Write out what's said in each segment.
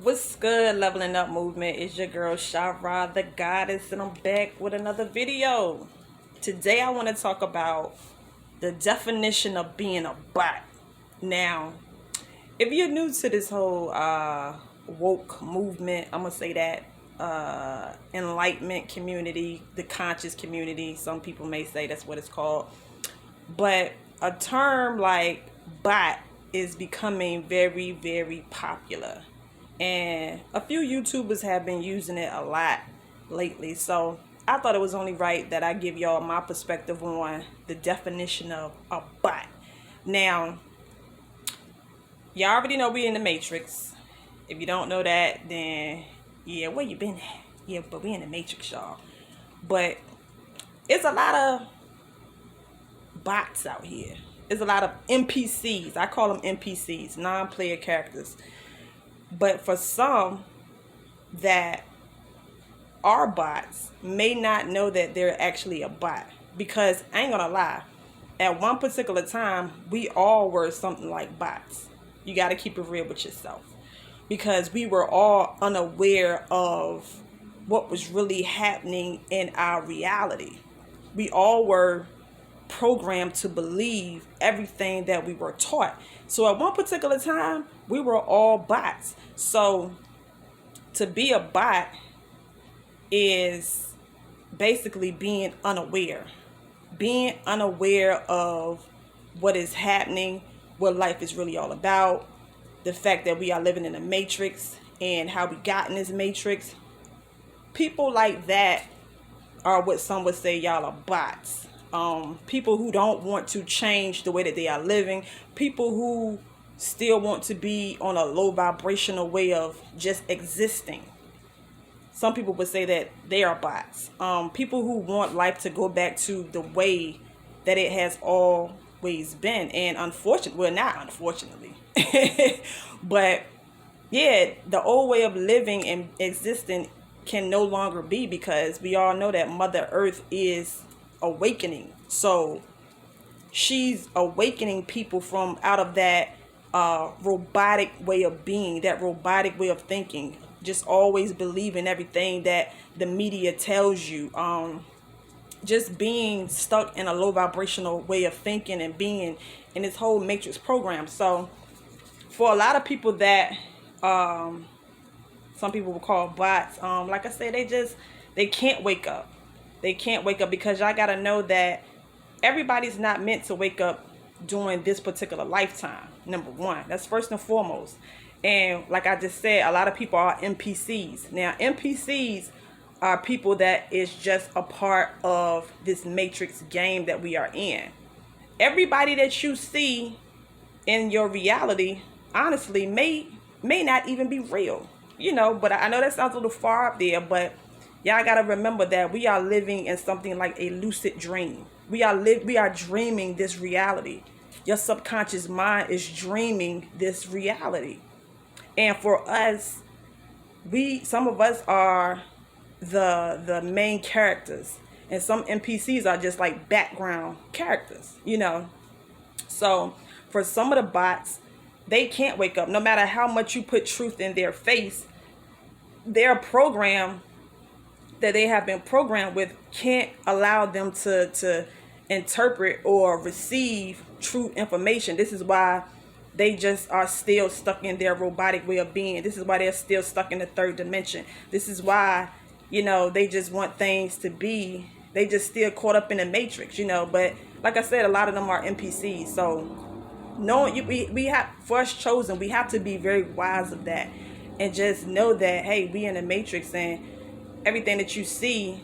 What's good, leveling up movement? It's your girl Shara, the goddess, and I'm back with another video. Today I want to talk about the definition of being a bot. Now, if you're new to this whole woke movement, I'm gonna say that enlightenment community, the conscious community, some people may say that's what it's called. But a term like bot is becoming very, very popular. And a few YouTubers have been using it a lot lately. So I thought it was only right that I give y'all my perspective on the definition of a bot. Now, y'all already know we in the Matrix. If you don't know that, then yeah, where you been at? Yeah, but we in the Matrix, y'all. But it's a lot of bots out here. There's a lot of NPCs. I call them NPCs, non-player characters. But for some that are bots may not know that they're actually a bot. Because I ain't gonna lie, at one particular time, we all were something like bots. You gotta keep it real with yourself. Because we were all unaware of what was really happening in our reality. We all were programmed to believe everything that we were taught. So at one particular time, we were all bots. So to be a bot is basically being unaware of what is happening, what life is really all about, the fact that we are living in a matrix and how we got in this matrix. People like that are what some would say y'all are bots. People who don't want to change the way that they are living, people who still want to be on a low vibrational way of just existing. Some people would say that they are bots. People who want life to go back to the way that it has always been. And not unfortunately, but yeah, the old way of living and existing can no longer be, because we all know that Mother Earth is awakening. So she's awakening people from out of that robotic way of being, that robotic way of thinking, just always believing everything that the media tells you, just being stuck in a low vibrational way of thinking and being in this whole matrix program. So for a lot of people that some people will call bots, like I said, they can't wake up. They can't wake up, because y'all gotta know that everybody's not meant to wake up during this particular lifetime. Number one, that's first and foremost. And like I just said, a lot of people are NPCs. Now, NPCs are people that is just a part of this matrix game that we are in. Everybody that you see in your reality, honestly, may not even be real. But I know that sounds a little far up there, but y'all gotta remember that we are living in something like a lucid dream. We are dreaming this reality. Your subconscious mind is dreaming this reality. And for us, some of us are the main characters, and some NPCs are just like background characters, So for some of the bots, they can't wake up. No matter how much you put truth in their face, their program that they have been programmed with can't allow them to interpret or receive true information. This is why they just are still stuck in their robotic way of being. This is why they're still stuck in the third dimension. This is why, they just want things to be. They just still caught up in the matrix, But like I said, a lot of them are NPCs. So knowing we have, for us chosen, we have to be very wise of that, and just know that, hey, we in the matrix, and everything that you see,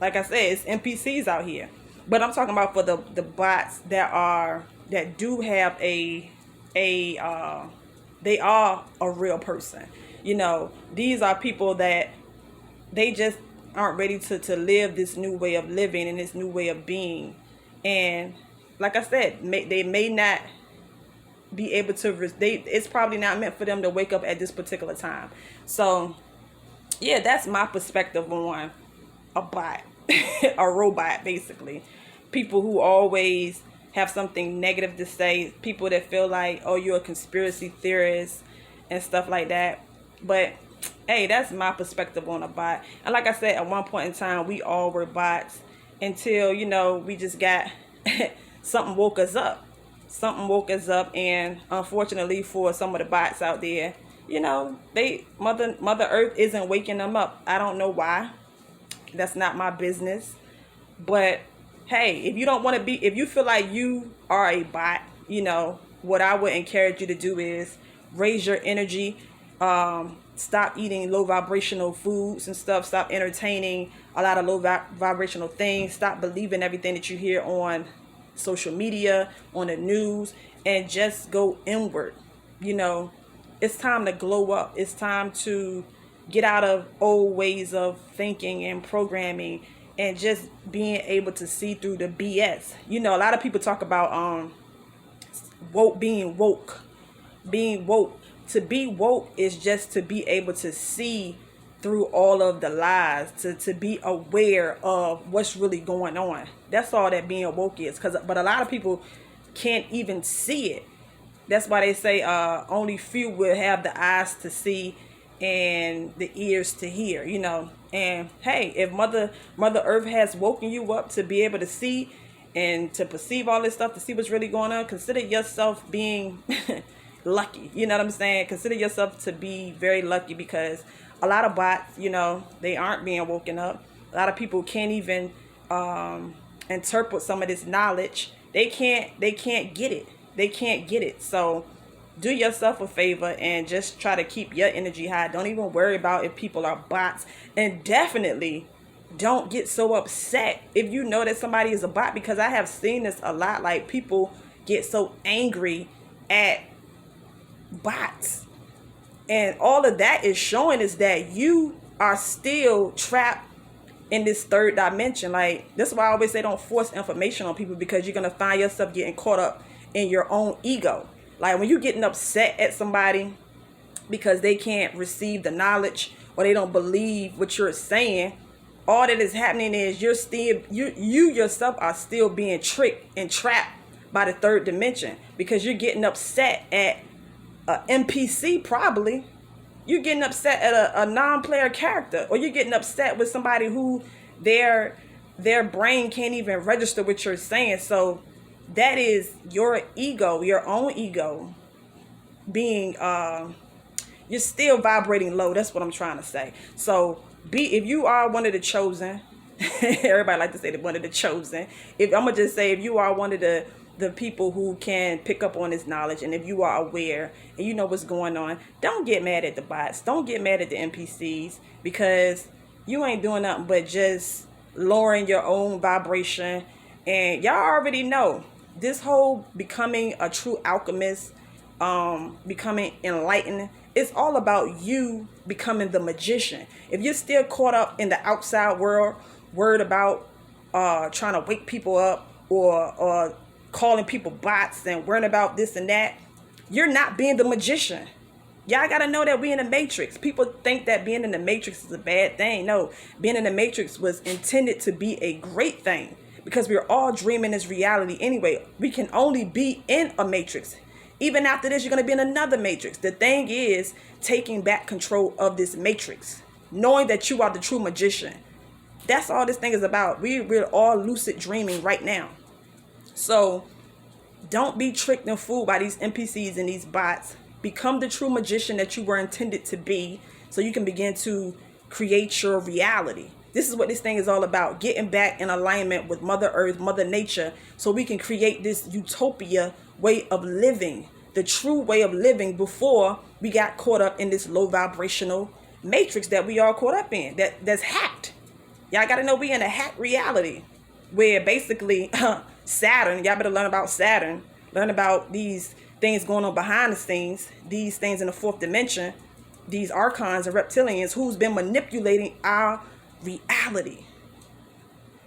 like I said, it's NPCs out here. But I'm talking about for the bots that do have they are a real person. These are people that they just aren't ready to live this new way of living and this new way of being. And like I said, they may not be able to, it's probably not meant for them to wake up at this particular time. So yeah, that's my perspective on a bot, a robot, basically. People who always have something negative to say, people that feel like, oh, you're a conspiracy theorist and stuff like that. But hey, that's my perspective on a bot. And like I said, at one point in time, we all were bots until, you know, we just got something woke us up. Something woke us up, and unfortunately for some of the bots out there, you know, Mother Earth isn't waking them up. I don't know why. That's not my business. But hey, if you don't want to be, if you feel like you are a bot, you know, what I would encourage you to do is raise your energy. Stop eating low vibrational foods and stuff. Stop entertaining a lot of low vibrational things. Stop believing everything that you hear on social media, on the news, and just go inward. You know, it's time to glow up. It's time to get out of old ways of thinking and programming, and just being able to see through the BS. You know, a lot of people talk about being woke. To be woke is just to be able to see through all of the lies, to be aware of what's really going on. That's all that being woke is. But a lot of people can't even see it. That's why they say only few will have the eyes to see and the ears to hear, you know. And hey, if Mother Earth has woken you up to be able to see and to perceive all this stuff, to see what's really going on, consider yourself being lucky. You know what I'm saying? Consider yourself to be very lucky, because a lot of bots, you know, they aren't being woken up. A lot of people can't even interpret some of this knowledge. They can't get it. They can't get it. So do yourself a favor and just try to keep your energy high. Don't even worry about if people are bots. And definitely don't get so upset if you know that somebody is a bot, because I have seen this a lot. Like, people get so angry at bots, and all of that is showing is that you are still trapped in this third dimension. Like, that's why I always say don't force information on people, because you're gonna find yourself getting caught up in your own ego. Like, when you're getting upset at somebody because they can't receive the knowledge, or they don't believe what you're saying, all that is happening is you yourself are still being tricked and trapped by the third dimension, because you're getting upset at a NPC. Probably you're getting upset at a non-player character, or you're getting upset with somebody who their brain can't even register what you're saying. So that is your ego, your own ego being you're still vibrating low. That's what I'm trying to say. So if you are one of the chosen, everybody like to say that one of the chosen. If I'm gonna just say, if you are one of the people who can pick up on this knowledge, and if you are aware and you know what's going on, don't get mad at the bots. Don't get mad at the NPCs, because you ain't doing nothing but just lowering your own vibration. And y'all already know this whole becoming a true alchemist, becoming enlightened, it's all about you becoming the magician. If you're still caught up in the outside world, worried about trying to wake people up, or calling people bots and worrying about this and that, you're not being the magician. Y'all gotta know that we in the matrix. People think that being in the matrix is a bad thing. No, being in the matrix was intended to be a great thing, because we're all dreaming this reality anyway. We can only be in a matrix. Even after this, you're going to be in another matrix. The thing is taking back control of this matrix, knowing that you are the true magician. That's all this thing is about. We're all lucid dreaming right now. So don't be tricked and fooled by these NPCs and these bots. Become the true magician that you were intended to be, so you can begin to create your reality. This is what this thing is all about. Getting back in alignment with Mother Earth, Mother Nature, so we can create this utopia way of living, the true way of living, before we got caught up in this low vibrational matrix that we all caught up in, that's hacked. Y'all got to know we in a hacked reality, where basically Saturn, y'all better learn about Saturn, learn about these things going on behind the scenes, these things in the fourth dimension, these archons and reptilians who's been manipulating our reality.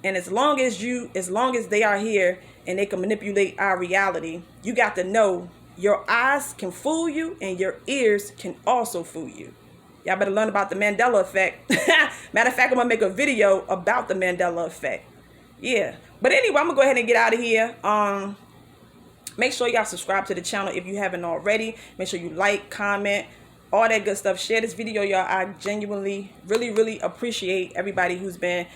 And as long as they are here and they can manipulate our reality, you got to know your eyes can fool you and your ears can also fool you. Y'all better learn about the Mandela effect. Matter of fact, I'm gonna make a video about the Mandela effect. Yeah. But anyway, I'm gonna go ahead and get out of here. Make sure y'all subscribe to the channel if you haven't already. Make sure you like, comment, all that good stuff. Share this video, y'all. I genuinely, really appreciate everybody who's been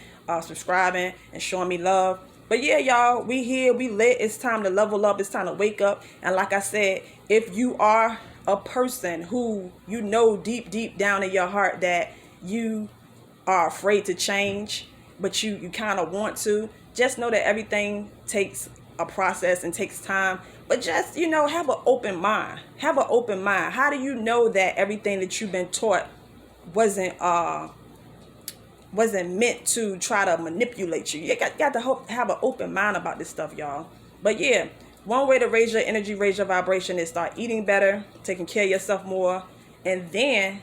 subscribing and showing me love. But yeah, y'all, we here, we lit. It's time to level up. It's time to wake up. And like I said, if you are a person who you know deep down in your heart that you are afraid to change, but you kind of want to, just know that everything takes a process and takes time. But just, you know, have an open mind. Have an open mind. How do you know that everything that you've been taught wasn't meant to try to manipulate you? You got to have an open mind about this stuff, y'all. But yeah, one way to raise your energy, raise your vibration, is start eating better, taking care of yourself more, and then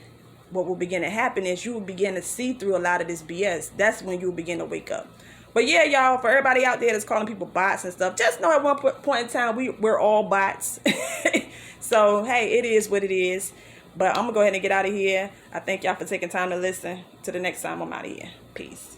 what will begin to happen is you will begin to see through a lot of this BS. That's when you will begin to wake up. But yeah, y'all, for everybody out there that's calling people bots and stuff, just know at one point in time, we're all bots. So, hey, it is what it is. But I'm going to go ahead and get out of here. I thank y'all for taking time to listen. Till the next time, I'm out of here. Peace.